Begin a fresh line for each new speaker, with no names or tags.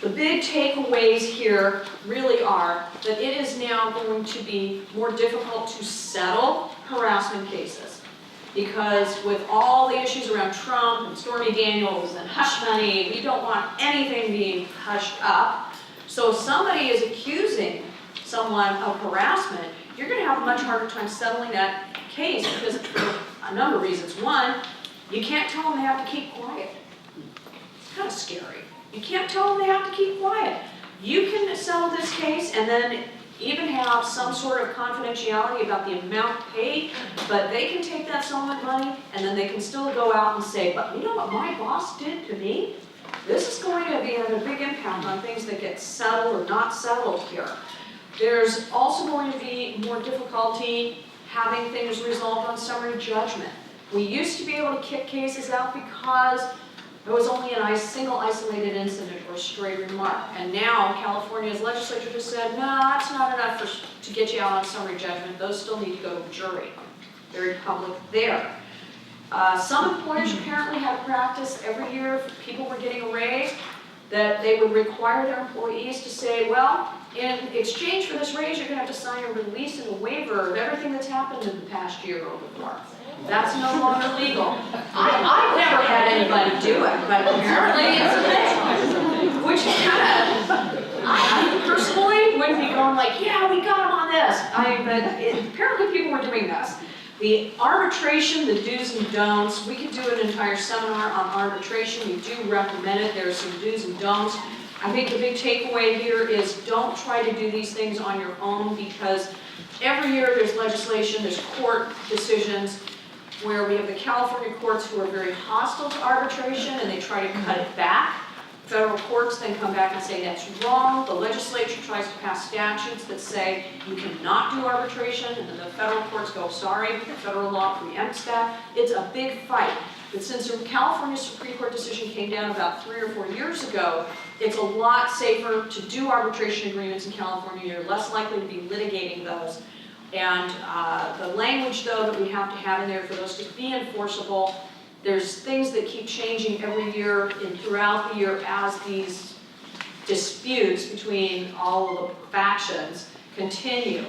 The big takeaways here really are that it is now going to be more difficult to settle harassment cases. Because with all the issues around Trump and Stormy Daniels and hush money, we don't want anything being hushed up. So if somebody is accusing someone of harassment, you're going to have a much harder time settling that case because for a number of reasons. One, you can't tell them they have to keep quiet. It's kind of scary. You can't tell them they have to keep quiet. You can settle this case and then even have some sort of confidentiality about the amount paid, but they can take that settlement money and then they can still go out and say, but you know what my boss did to me? This is going to be having a big impact on things that get settled or not settled here. There's also going to be more difficulty having things resolved on summary judgment. We used to be able to kick cases out because it was only a single isolated incident or stray remark. And now California's legislature just said, no, that's not enough to get you out on summary judgment. Those still need to go to jury. Very public there. Some employers apparently had a practice every year if people were getting a raise that they would require their employees to say, well, in exchange for this raise, you're going to have to sign a release and a waiver of everything that's happened in the past year or before. That's no longer legal. I've never had anybody do it, but apparently it's a thing. Which is kind of, I personally wouldn't be going like, yeah, we got them on this. But apparently people were doing this. The arbitration, the do's and don'ts, we could do an entire seminar on arbitration. We do recommend it. There's some do's and don'ts. I think the big takeaway here is don't try to do these things on your own because every year there's legislation, there's court decisions where we have the California courts who are very hostile to arbitration and they try to cut it back. Federal courts then come back and say that's wrong. The legislature tries to pass statutes that say you cannot do arbitration and then the federal courts go, sorry, the federal law preempts that. It's a big fight. But since the California Supreme Court decision came down about 3 or 4 years ago, it's a lot safer to do arbitration agreements in California. You're less likely to be litigating those. And the language, though, that we have to have in there for those to be enforceable, there's things that keep changing every year and throughout the year as these disputes between all of the factions continue.